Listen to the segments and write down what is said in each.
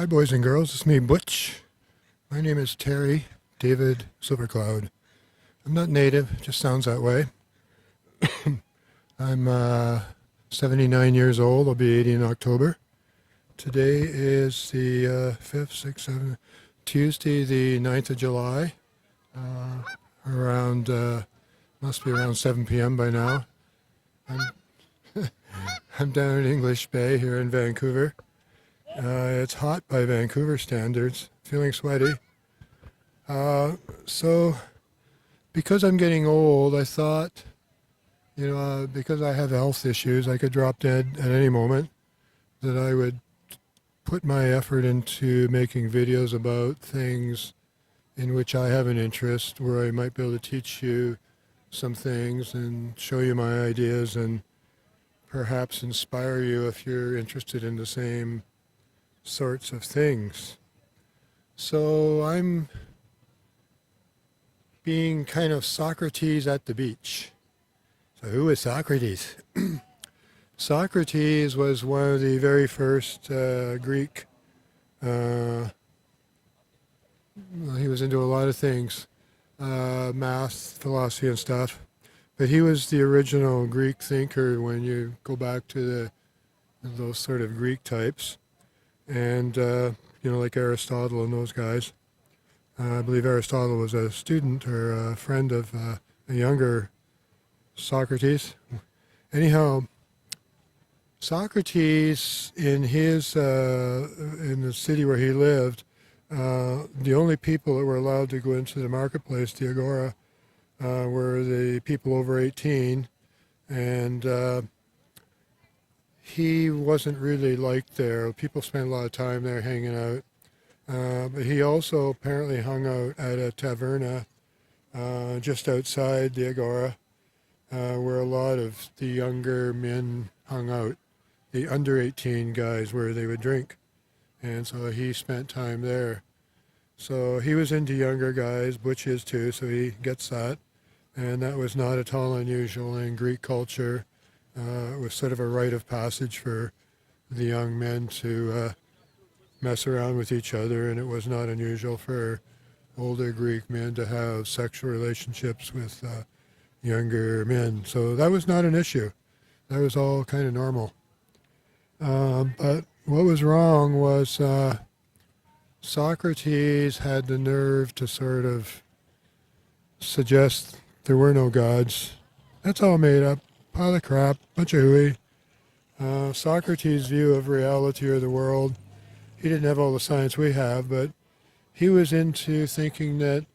Hi, boys and girls. It's me, Butch. My name is Terry David SILVERCLOUD. I'm not native, just sounds that way. I'm 79 years old. I'll be 80 in October. Today is the 5th, 6th, 7th, Tuesday, the 9th of July. Around, must be around 7 p.m. by now. I'm, I'm down in English Bay here in Vancouver. It's hot by Vancouver standards, feeling sweaty. So because I'm getting old, I thought, because I have health issues, I could drop dead at any moment, that I would put my effort into making videos about things in which I have an interest, where I might be able to teach you some things and show you my ideas and perhaps inspire you if you're interested in the same sorts of things. So I'm being kind of Socrates at the beach. So who is Socrates? Socrates was one of the very first Greek. He was into a lot of things, math, philosophy, and stuff. But he was the original Greek thinker when you go back to those sort of Greek types. And, like Aristotle and those guys. I believe Aristotle was a student or a friend of a younger Socrates. Anyhow, Socrates, in the city where he lived, the only people that were allowed to go into the marketplace, the agora, were the people over 18, and he wasn't really liked there. People spent a lot of time there hanging out. But he also apparently hung out at a taverna just outside the agora, where a lot of the younger men hung out, the under 18 guys, where they would drink. And so he spent time there. So he was into younger guys, Butch is too, so he gets that. And that was not at all unusual in Greek culture. It was sort of a rite of passage for the young men to mess around with each other, and it was not unusual for older Greek men to have sexual relationships with younger men. So that was not an issue. That was all kind of normal. But what was wrong was Socrates had the nerve to sort of suggest there were no gods. That's all made up. Pile of crap, bunch of hooey. Socrates' view of reality or the world, he didn't have all the science we have, but he was into thinking that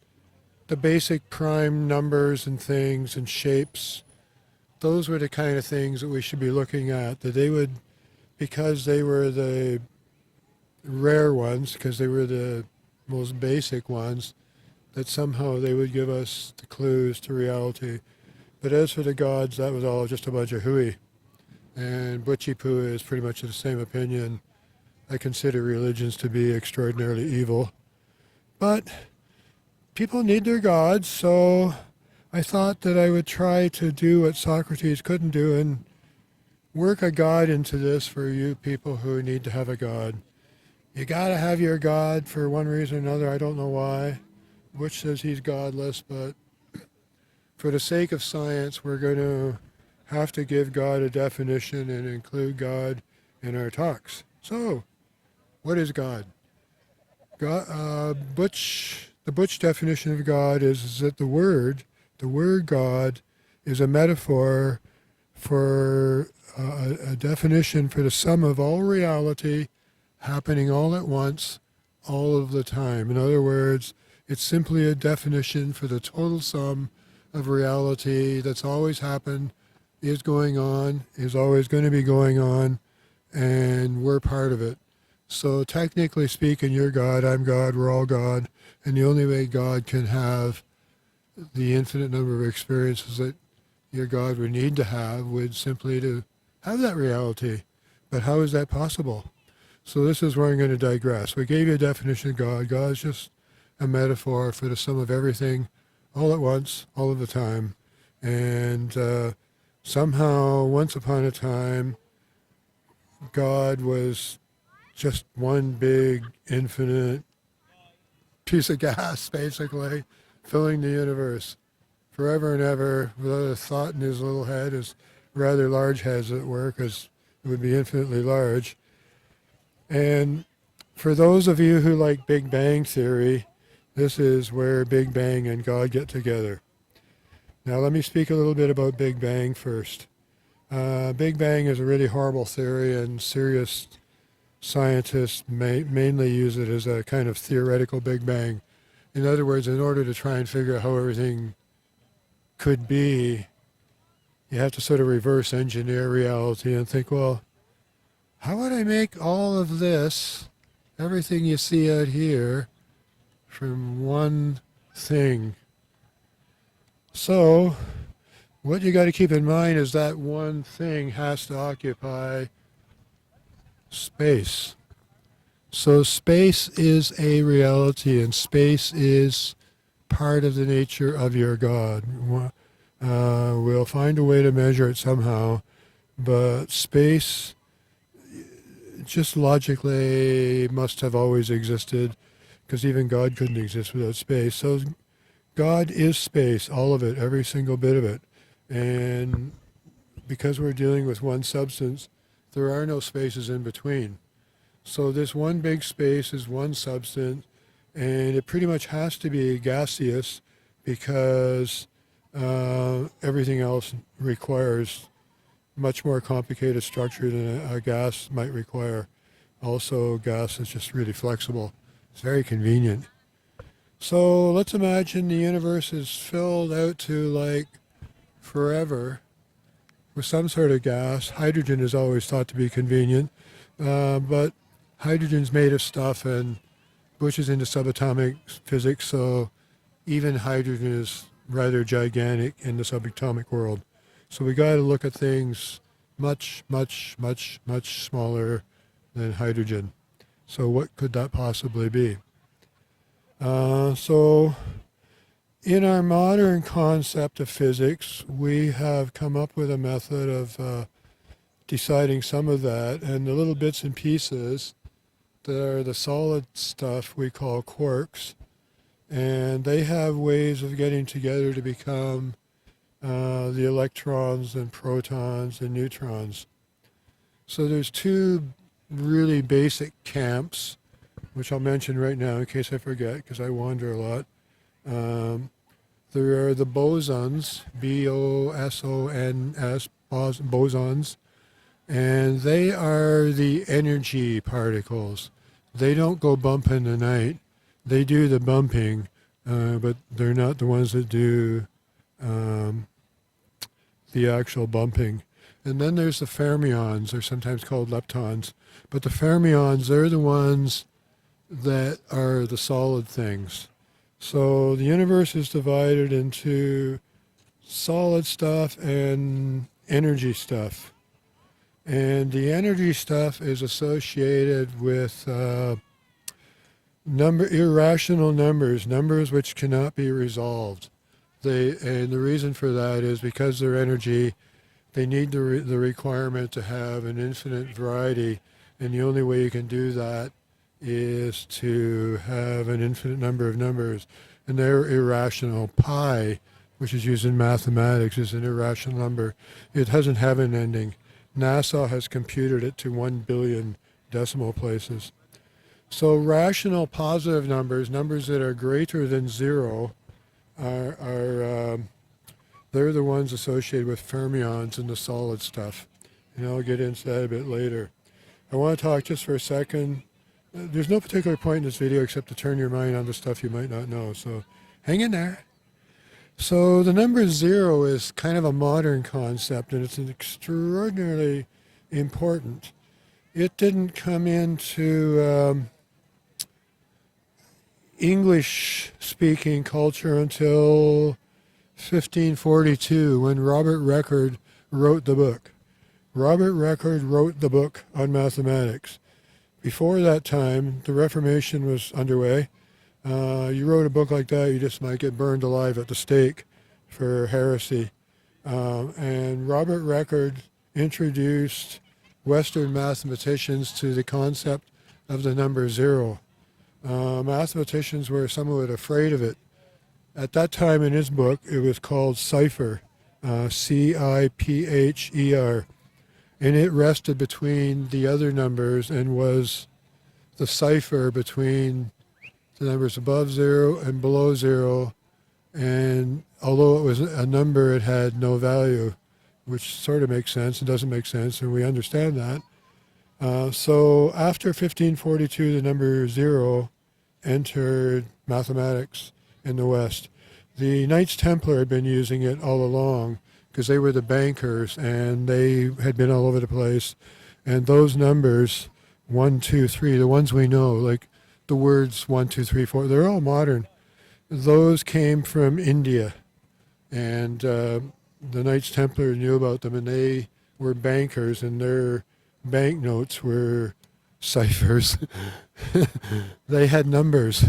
the basic prime numbers and things and shapes, those were the kind of things that we should be looking at, that they would, because they were the rare ones, because they were the most basic ones, that somehow they would give us the clues to reality. But as for the gods, that was all just a bunch of hooey. And Butchie Poo is pretty much of the same opinion. I consider religions to be extraordinarily evil. But people need their gods, so I thought that I would try to do what Socrates couldn't do and work a god into this for you people who need to have a god. You gotta have your god for one reason or another, I don't know why. Butch says he's godless, but for the sake of science, we're going to have to give God a definition and include God in our talks. So, what is God? The Butch definition of God is that the word God, is a metaphor for a definition for the sum of all reality happening all at once, all of the time. In other words, it's simply a definition for the total sum of reality that's always happened, is going on, is always going to be going on, and we're part of it. So technically speaking, you're God, I'm God, we're all God, and the only way God can have the infinite number of experiences that your God would need to have would simply to have that reality. But how is that possible? So this is where I'm going to digress. We gave you a definition of God. God is just a metaphor for the sum of everything all at once, all of the time. And somehow, once upon a time, God was just one big infinite piece of gas, basically, filling the universe forever and ever, without a thought in his little head, his rather large head, as it were, because it would be infinitely large. And for those of you who like Big Bang Theory, this is where Big Bang and God get together. Now let me speak a little bit about Big Bang first. Big Bang is a really horrible theory, and serious scientists mainly use it as a kind of theoretical Big Bang. In other words, in order to try and figure out how everything could be, you have to sort of reverse engineer reality and think, well, how would I make all of this, everything you see out here, from one thing? So, what you got to keep in mind is that one thing has to occupy space. So space is a reality, and space is part of the nature of your God. We'll find a way to measure it somehow, but space just logically must have always existed, because even God couldn't exist without space. So God is space, all of it, every single bit of it. And because we're dealing with one substance, there are no spaces in between. So this one big space is one substance, and it pretty much has to be gaseous, because everything else requires much more complicated structure than a gas might require. Also, gas is just really flexible. It's very convenient. So let's imagine the universe is filled out to like forever with some sort of gas. Hydrogen is always thought to be convenient, but hydrogen's made of stuff, and Butch is into subatomic physics, so even hydrogen is rather gigantic in the subatomic world. So we got to look at things much, much, much, much smaller than hydrogen. So what could that possibly be? So in our modern concept of physics, we have come up with a method of deciding some of that, and the little bits and pieces that are the solid stuff we call quarks, and they have ways of getting together to become the electrons and protons and neutrons. So there's two really basic camps, which I'll mention right now in case I forget, because I wander a lot. There are the bosons, B-O-S-O-N-S, bosons, and they are the energy particles. They don't go bump in the night. They do the bumping, but they're not the ones that do the actual bumping. And then there's the fermions, they're sometimes called leptons. But the fermions, they're the ones that are the solid things. So the universe is divided into solid stuff and energy stuff. And the energy stuff is associated with irrational numbers, numbers which cannot be resolved. And the reason for that is because they're energy, they need the requirement to have an infinite variety, and the only way you can do that is to have an infinite number of numbers, and they're irrational. Pi, which is used in mathematics, is an irrational number. It doesn't have an ending. NASA has computed it to 1 billion decimal places. So rational positive numbers, numbers that are greater than zero, they're the ones associated with fermions and the solid stuff. And I'll get into that a bit later. I want to talk just for a second. There's no particular point in this video except to turn your mind on the stuff you might not know. So hang in there. So the number zero is kind of a modern concept, and it's an extraordinarily important. It didn't come into English-speaking culture until 1542, when Robert Recorde wrote the book. Robert Recorde wrote the book on mathematics. Before that time, the Reformation was underway. You wrote a book like that, you just might get burned alive at the stake for heresy. And Robert Recorde introduced Western mathematicians to the concept of the number zero. Mathematicians were somewhat afraid of it. At that time in his book, it was called cipher, Cipher, and it rested between the other numbers and was the cipher between the numbers above zero and below zero. And although it was a number, it had no value, which sort of makes sense and doesn't make sense, and we understand that. So after 1542, the number zero entered mathematics in the West. The Knights Templar had been using it all along because they were the bankers and they had been all over the place. And those numbers, 1, 2, 3, the ones we know, like the words 1, 2, 3, 4, they're all modern. Those came from India. And the Knights Templar knew about them, and they were bankers, and their banknotes were ciphers. They had numbers.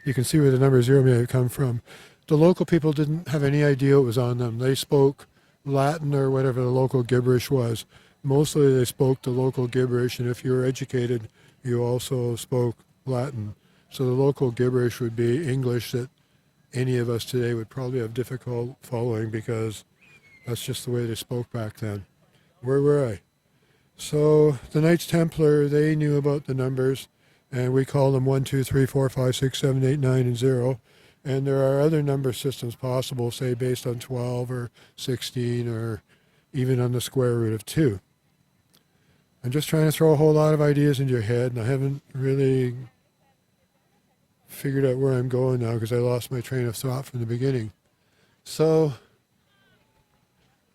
You can see where the number zero may have come from. The local people didn't have any idea what was on them. They spoke Latin or whatever the local gibberish was. Mostly they spoke the local gibberish, and if you were educated, you also spoke Latin. So the local gibberish would be English that any of us today would probably have difficult following because that's just the way they spoke back then. Where were I? So the Knights Templar, they knew about the numbers, and we call them 1, 2, 3, 4, 5, 6, 7, 8, 9, and 0. And there are other number systems possible, say based on 12 or 16 or even on the square root of 2. I'm just trying to throw a whole lot of ideas into your head, and I haven't really figured out where I'm going now because I lost my train of thought from the beginning. So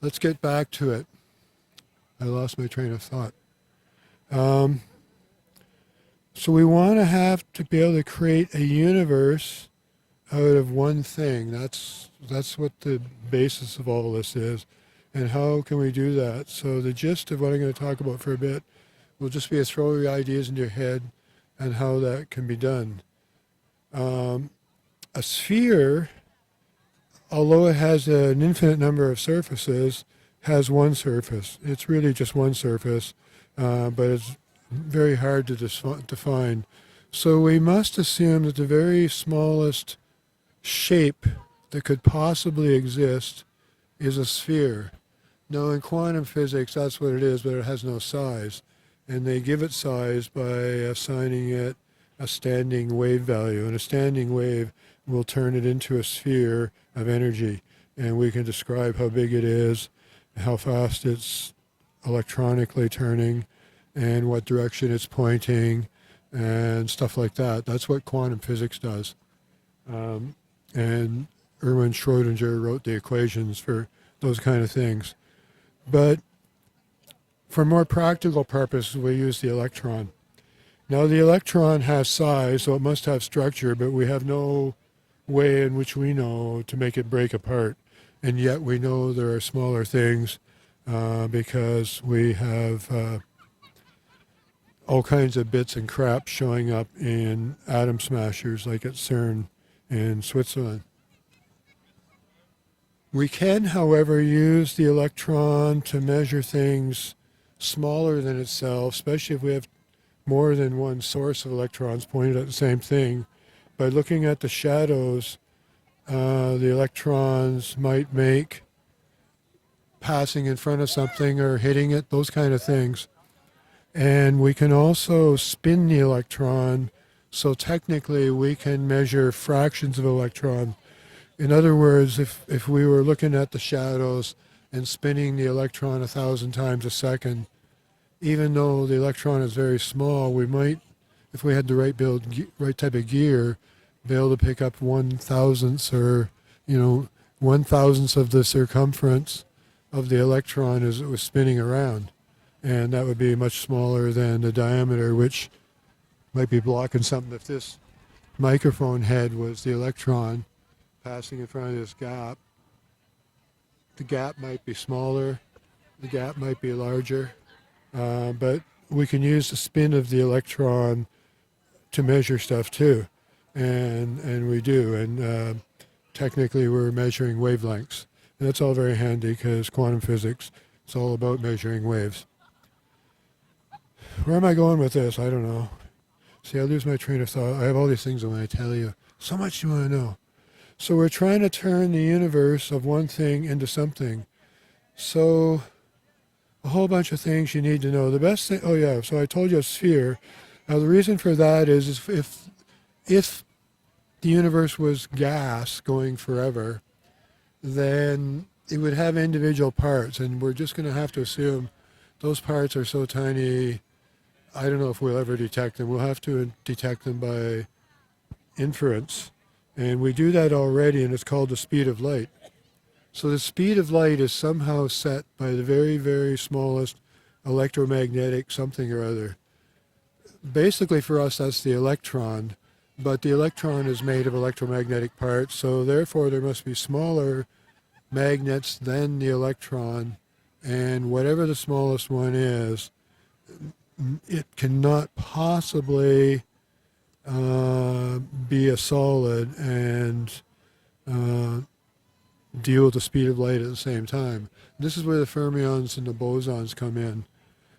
let's get back to it. I lost my train of thought. So we want to be able to create a universe out of one thing. That's what the basis of all this is. And how can we do that? So the gist of what I'm going to talk about for a bit will just be to throw the ideas into your head and how that can be done. A sphere, although it has an infinite number of surfaces, has one surface. It's really just one surface, but it's very hard to define. So we must assume that the very smallest shape that could possibly exist is a sphere. Now in quantum physics that's what it is, but it has no size. And they give it size by assigning it a standing wave value. And a standing wave will turn it into a sphere of energy. And we can describe how big it is, how fast it's electronically turning, and what direction it's pointing, and stuff like that. That's what quantum physics does. And Erwin Schrödinger wrote the equations for those kind of things. But for more practical purposes, we use the electron. Now the electron has size, so it must have structure, but we have no way in which we know to make it break apart. And yet we know there are smaller things because we have all kinds of bits and crap showing up in atom smashers like at CERN in Switzerland. We can, however, use the electron to measure things smaller than itself, especially if we have more than one source of electrons pointed at the same thing. By looking at the shadows, the electrons might make passing in front of something or hitting it, those kind of things. And we can also spin the electron, so technically we can measure fractions of electron. In other words, if we were looking at the shadows and spinning the electron 1,000 times a second, even though the electron is very small, we might, if we had the right type of gear, be able to pick up 1,000th or 1,000th of the circumference of the electron as it was spinning around. And that would be much smaller than the diameter, which might be blocking something. If this microphone head was the electron passing in front of this gap, the gap might be smaller, the gap might be larger, but we can use the spin of the electron to measure stuff too, and we do, and technically we're measuring wavelengths. And that's all very handy because quantum physics, it's all about measuring waves. Where am I going with this? I don't know. See, I lose my train of thought. I have all these things I want to tell you. So much you want to know. So we're trying to turn the universe of one thing into something. So a whole bunch of things you need to know. The best thing, oh yeah, so I told you a sphere. Now the reason for that is if the universe was gas going forever, then it would have individual parts, and we're just going to have to assume those parts are so tiny, I don't know if we'll ever detect them. We'll have to detect them by inference. And we do that already, and it's called the speed of light. So the speed of light is somehow set by the very, very smallest electromagnetic something or other. Basically for us, that's the electron, but the electron is made of electromagnetic parts, so therefore there must be smaller magnets than the electron, and whatever the smallest one is, it cannot possibly be a solid and deal with the speed of light at the same time. This is where the fermions and the bosons come in.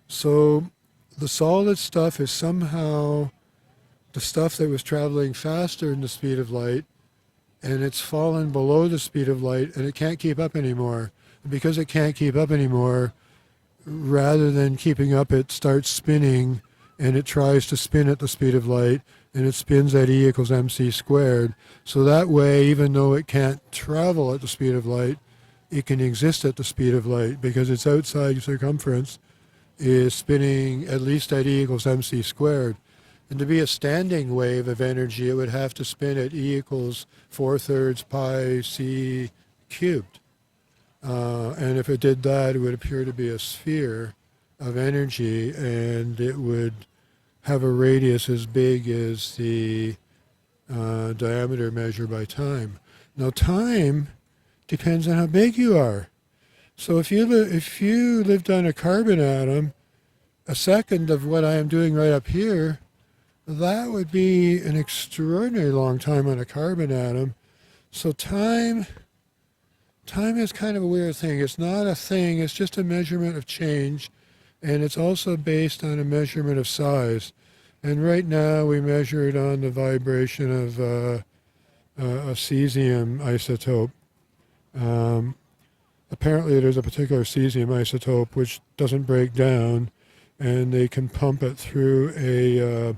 So the solid stuff is somehow the stuff that was traveling faster than the speed of light, and it's fallen below the speed of light, and it can't keep up anymore. Because it can't keep up anymore, rather than keeping up, it starts spinning, and it tries to spin at the speed of light, and it spins at E equals mc squared. So that way, even though it can't travel at the speed of light, it can exist at the speed of light, because its outside circumference is spinning at least at E equals mc squared. And to be a standing wave of energy, it would have to spin at E equals 4/3 pi c cubed. And if it did that, it would appear to be a sphere of energy, and it would have a radius as big as the diameter measured by time. Now, time depends on how big you are. So if you lived on a carbon atom, a second of what I am doing right up here, that would be an extraordinarily long time on a carbon atom. So time is kind of a weird thing. It's not a thing, it's just a measurement of change, and it's also based on a measurement of size. And right now we measure it on the vibration of a cesium isotope. Apparently there's a particular cesium isotope which doesn't break down, and they can pump it through a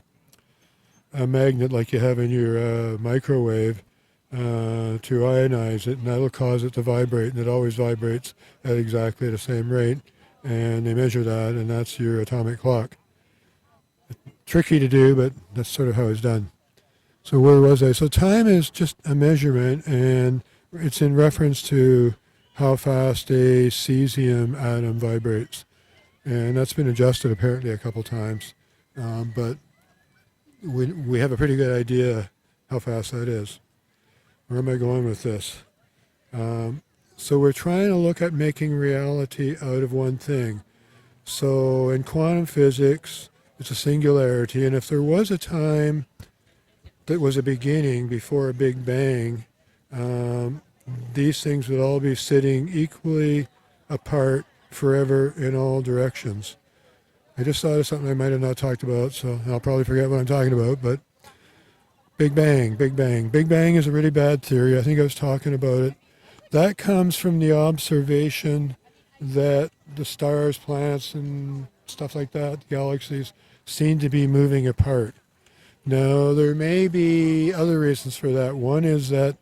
magnet like you have in your microwave to ionize it, and that'll cause it to vibrate, and it always vibrates at exactly the same rate, and they measure that, and that's your atomic clock. Tricky to do, but that's sort of how it's done. So where was I? So time is just a measurement, and it's in reference to how fast a cesium atom vibrates, and that's been adjusted apparently a couple times, but we have a pretty good idea how fast that is. Where am I going with this? So we're trying to look at making reality out of one thing. So in quantum physics, it's a singularity, and if there was a time that was a beginning before a Big Bang, these things would all be sitting equally apart forever in all directions. I just thought of something I might have not talked about, so I'll probably forget what I'm talking about, but Big Bang, Big Bang. Big Bang is a really bad theory. I think I was talking about it. That comes from the observation that the stars, planets, and stuff like that, galaxies, seem to be moving apart. Now, there may be other reasons for that. One is that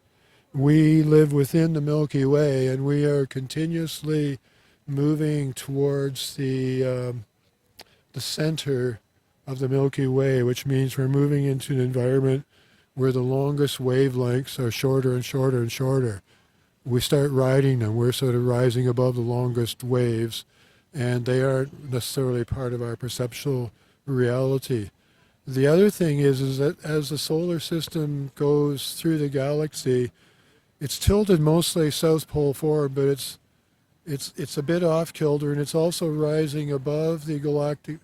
we live within the Milky Way, and we are continuously moving towards the center of the Milky Way, which means we're moving into an environment where the longest wavelengths are shorter and shorter and shorter. We start riding them. We're sort of rising above the longest waves, and they aren't necessarily part of our perceptual reality. The other thing is that as the solar system goes through the galaxy, it's tilted mostly south pole forward, but it's a bit off kilter, and it's also rising above the galactic.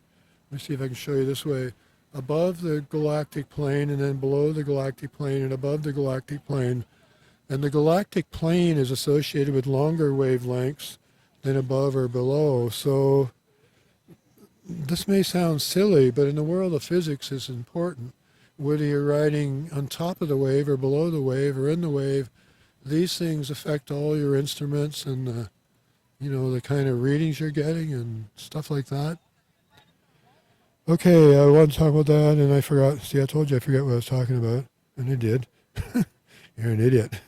Let me see if I can show you this way. Above the galactic plane, and then below the galactic plane, and above the galactic plane. And the galactic plane is associated with longer wavelengths than above or below. So this may sound silly, but in the world of physics it's important. Whether you're riding on top of the wave or below the wave or in the wave, these things affect all your instruments and the kind of readings you're getting and stuff like that. Okay, I want to talk about that, and I forgot. See, I told you I forgot what I was talking about, and I did. You're an idiot.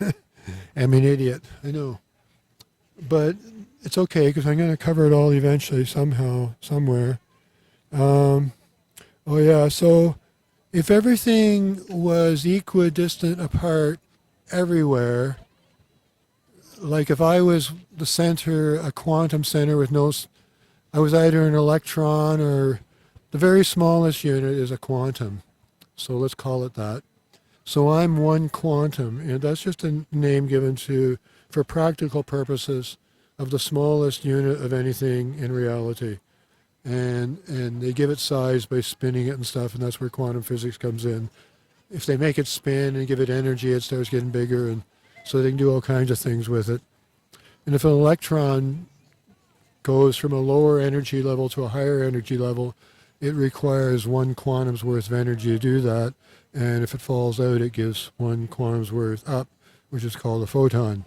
I'm an idiot, I know. But it's okay, because I'm going to cover it all eventually, somehow, somewhere. Oh yeah, so if everything was equidistant apart everywhere, like if I was the center, a quantum center with I was either an electron or the very smallest unit is a quantum. So let's call it that. So I'm one quantum, and that's just a name given for practical purposes, of the smallest unit of anything in reality. And they give it size by spinning it and stuff, and that's where quantum physics comes in. If they make it spin and give it energy, it starts getting bigger, and so they can do all kinds of things with it. And if an electron goes from a lower energy level to a higher energy level, it requires one quantum's worth of energy to do that. And if it falls out, it gives one quantum's worth up, which is called a photon.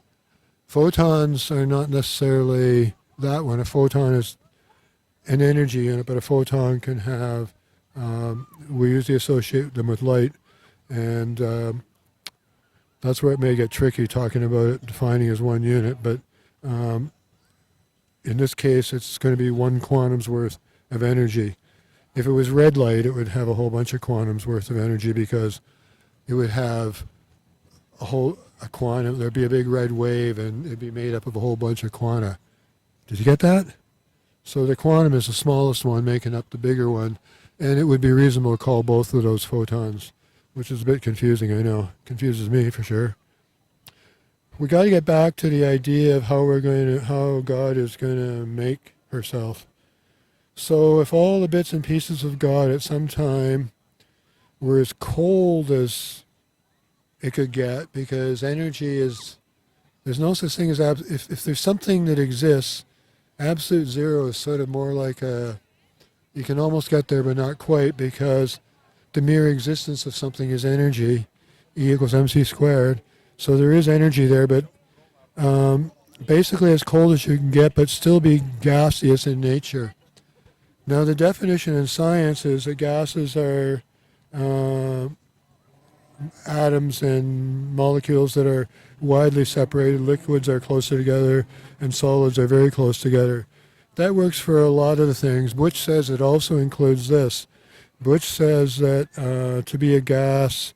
Photons are not necessarily that one. A photon is an energy unit, but a photon can have, we usually associate them with light, and that's where it may get tricky talking about it, defining as one unit, but in this case it's going to be one quantum's worth of energy. If it was red light, it would have a whole bunch of quantum's worth of energy, because it would have a quantum, there'd be a big red wave, and it'd be made up of a whole bunch of quanta. Did you get that? So the quantum is the smallest one making up the bigger one, and it would be reasonable to call both of those photons, which is a bit confusing, I know. Confuses me for sure. We got to get back to the idea of how God is going to make herself. So if all the bits and pieces of God at some time were as cold as it could get, because energy there's no such thing as, if there's something that exists, absolute zero is sort of more like you can almost get there but not quite, because the mere existence of something is energy, E equals mc squared. So there is energy there, but basically as cold as you can get, but still be gaseous in nature. Now the definition in science is that gases are atoms and molecules that are widely separated. Liquids are closer together, and solids are very close together. That works for a lot of the things. Butch says it also includes this. Butch says that to be a gas,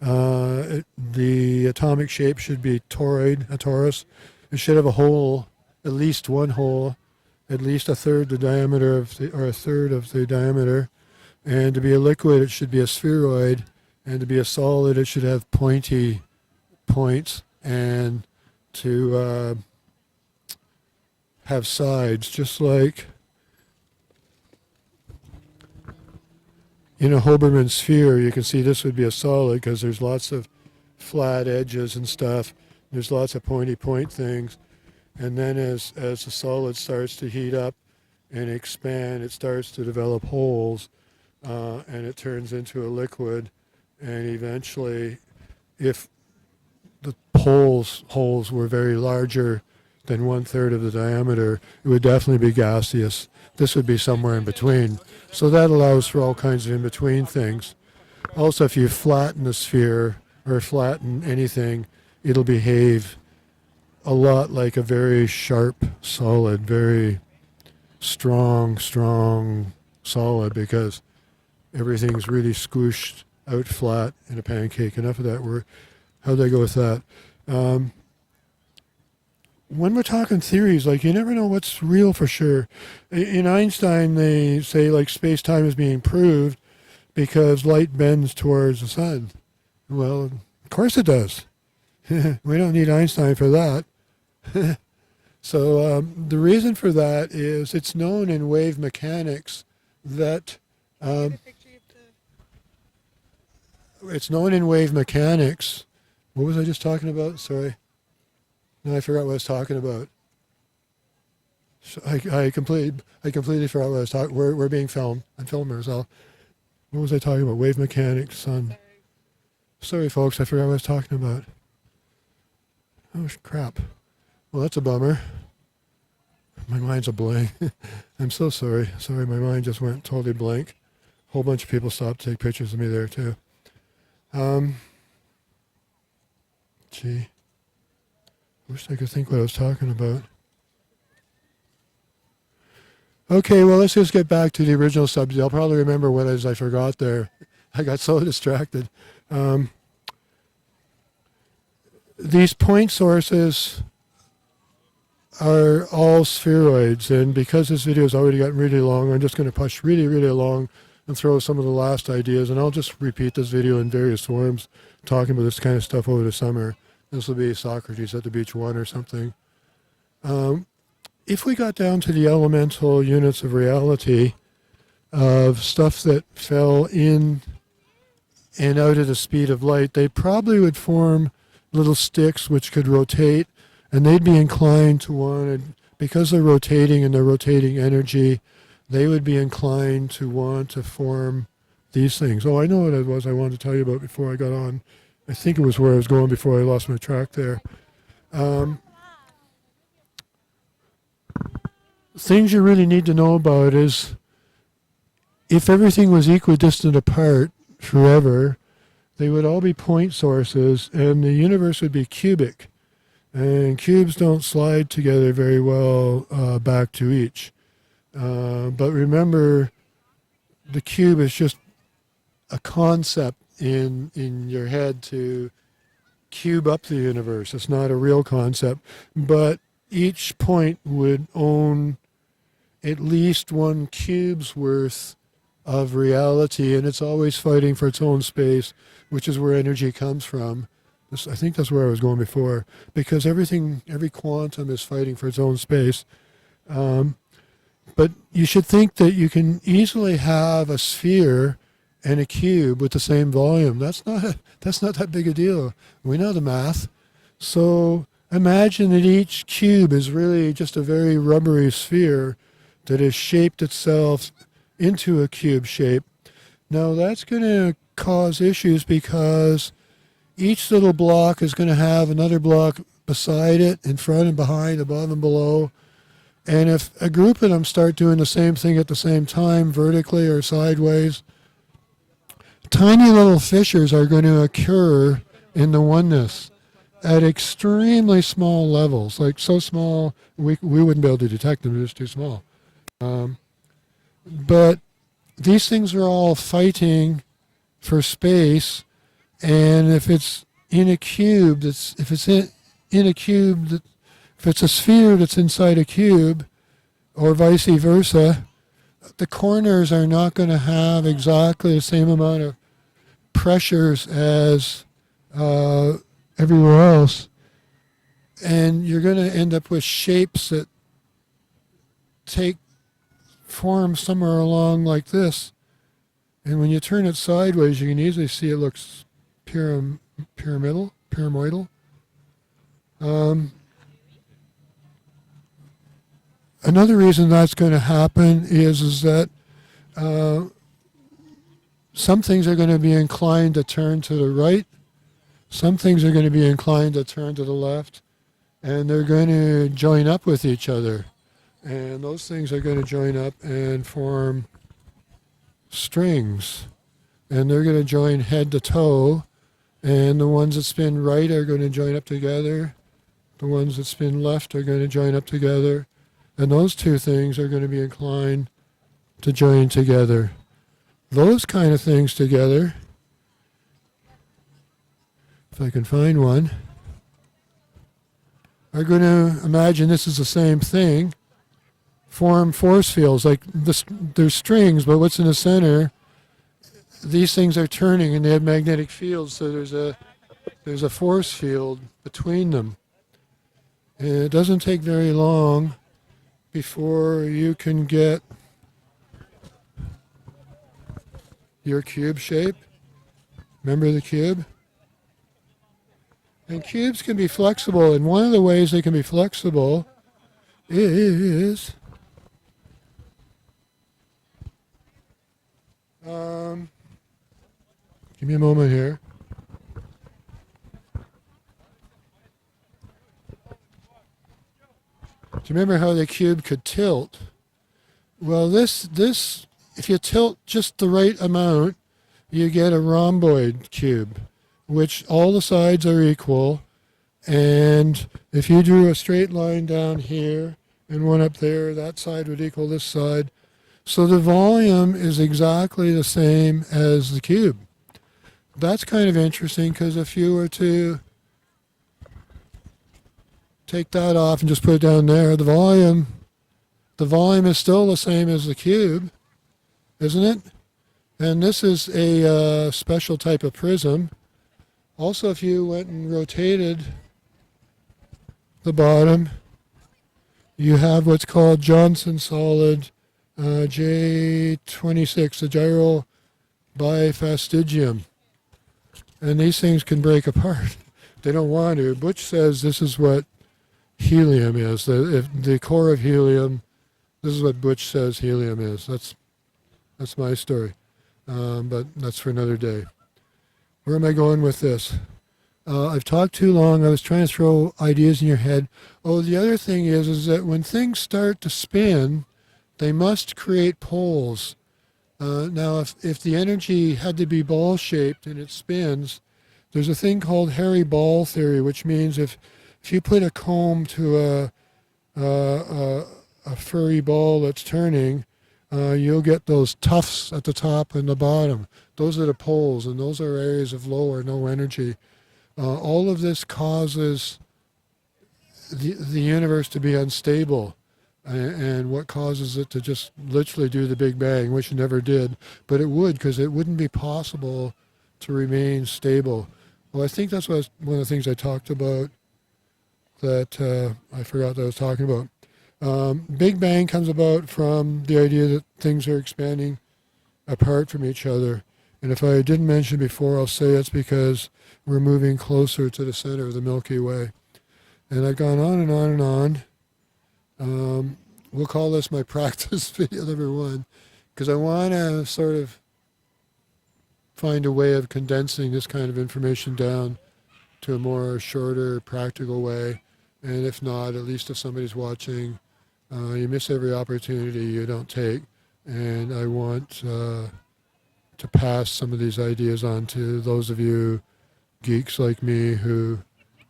the atomic shape should be toroid, a torus. It should have a hole, at least one hole, at least a third the diameter or a third of the diameter. And to be a liquid, it should be a spheroid. And to be a solid, it should have pointy points, and to have sides, just like in a Hoberman sphere. You can see this would be a solid because there's lots of flat edges and stuff. There's lots of pointy point things. And then as the solid starts to heat up and expand, it starts to develop holes, and it turns into a liquid. And eventually, if the holes were very larger than 1/3 of the diameter, it would definitely be gaseous. This would be somewhere in between. So that allows for all kinds of in-between things. Also, if you flatten a sphere or flatten anything, it'll behave a lot like a very sharp solid, very strong solid, because everything's really squished out flat in a pancake. Enough of that word. How'd I go with that? When we're talking theories, like, you never know what's real for sure. In Einstein, they say like space-time is being proved because light bends towards the sun. Well, of course it does. We don't need Einstein for that. So the reason for that is it's known in wave mechanics that it's known in wave mechanics. What was I just talking about? Sorry. No, I forgot what I was talking about. So I completely forgot what I was talking. We're being filmed. I'm filming myself. What was I talking about? Wave mechanics, sun. Sorry, folks. I forgot what I was talking about. Oh crap. Well, that's a bummer. My mind's a blank. I'm so sorry. Sorry, my mind just went totally blank. A whole bunch of people stopped to take pictures of me there too. Gee. Wish I could think what I was talking about. Okay, well, let's just get back to the original subject. I'll probably remember what it is I forgot there. I got so distracted. These point sources are all spheroids, and because this video has already gotten really long, I'm just going to push really, really along and throw some of the last ideas, and I'll just repeat this video in various forms, talking about this kind of stuff over the summer. This will be Socrates at the Beach 1 or something. If we got down to the elemental units of reality, of stuff that fell in and out at the speed of light, they probably would form little sticks which could rotate, and they'd be inclined to want to, because they're rotating and they're rotating energy, they would be inclined to want to form these things. Oh, I know what it was I wanted to tell you about before I got on. I think it was where I was going before I lost my track there. Things you really need to know about is if everything was equidistant apart forever, they would all be point sources and the universe would be cubic. And cubes don't slide together very well back to each. But remember, the cube is just a concept in your head to cube up the universe. It's not a real concept. But each point would own at least one cube's worth of reality, and it's always fighting for its own space, which is where energy comes from. I think that's where I was going before, because every quantum is fighting for its own space. But you should think that you can easily have a sphere and a cube with the same volume. That's not that big a deal. We know the math. So imagine that each cube is really just a very rubbery sphere that has shaped itself into a cube shape. Now that's going to cause issues because each little block is going to have another block beside it, in front and behind, above and below. And if a group of them start doing the same thing at the same time, vertically or sideways, tiny little fissures are going to occur in the oneness at extremely small levels, like so small we wouldn't be able to detect them, they're just too small. But these things are all fighting for space, and if it's in a cube, if it's a sphere that's inside a cube, or vice versa, the corners are not going to have exactly the same amount of pressures as everywhere else, and you're going to end up with shapes that take form somewhere along like this, and when you turn it sideways you can easily see it looks pyramidal. Another reason that's going to happen is that some things are going to be inclined to turn to the right, some things are going to be inclined to turn to the left, and they're going to join up with each other. And those things are going to join up and form strings. And they're going to join head to toe. And the ones that spin right are going to join up together. The ones that spin left are going to join up together. And those two things are going to be inclined to join together. Those kind of things together, if I can find one, are going to imagine this is the same thing, form force fields. Like there's strings, but what's in the center, these things are turning and they have magnetic fields, so there's a force field between them. And it doesn't take very long before you can get your cube shape. Remember the cube? And cubes can be flexible, and one of the ways they can be flexible is give me a moment here. Do you remember how the cube could tilt? Well, this if you tilt just the right amount, you get a rhomboid cube, which all the sides are equal. And if you drew a straight line down here and one up there, that side would equal this side. So the volume is exactly the same as the cube. That's kind of interesting, because if you were to take that off and just put it down there, the volume is still the same as the cube, isn't it? And this is a special type of prism. Also, if you went and rotated the bottom, you have what's called Johnson solid J26, the gyro bifastigium. And these things can break apart. They don't want to. Butch says this is what helium is. The core of helium, this is what Butch says helium is. That's my story. But that's for another day. Where am I going with this? I've talked too long. I was trying to throw ideas in your head. Oh, the other thing is that when things start to spin, they must create poles. Now, if the energy had to be ball-shaped and it spins, there's a thing called hairy ball theory, which means if you put a comb to a furry ball that's turning, you'll get those tufts at the top and the bottom. Those are the poles, and those are areas of low or no energy. All of this causes the universe to be unstable, and what causes it to just literally do the Big Bang, which it never did, but it would, because it wouldn't be possible to remain stable. Well, I think that's one of the things I talked about that I forgot that I was talking about. Big Bang comes about from the idea that things are expanding apart from each other. And if I didn't mention before, I'll say it's because we're moving closer to the center of the Milky Way. And I've gone on and on and on. We'll call this my practice video number 1, because I want to sort of find a way of condensing this kind of information down to a more shorter, practical way. And if not, at least if somebody's watching, you miss every opportunity you don't take. And I want to pass some of these ideas on to those of you geeks like me who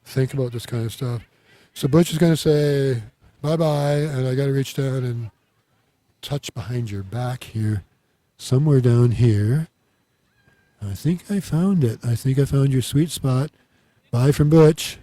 think about this kind of stuff. So Butch is going to say bye-bye, and I got to reach down and touch behind your back here, somewhere down here. I think I found it. I think I found your sweet spot. Bye from Butch.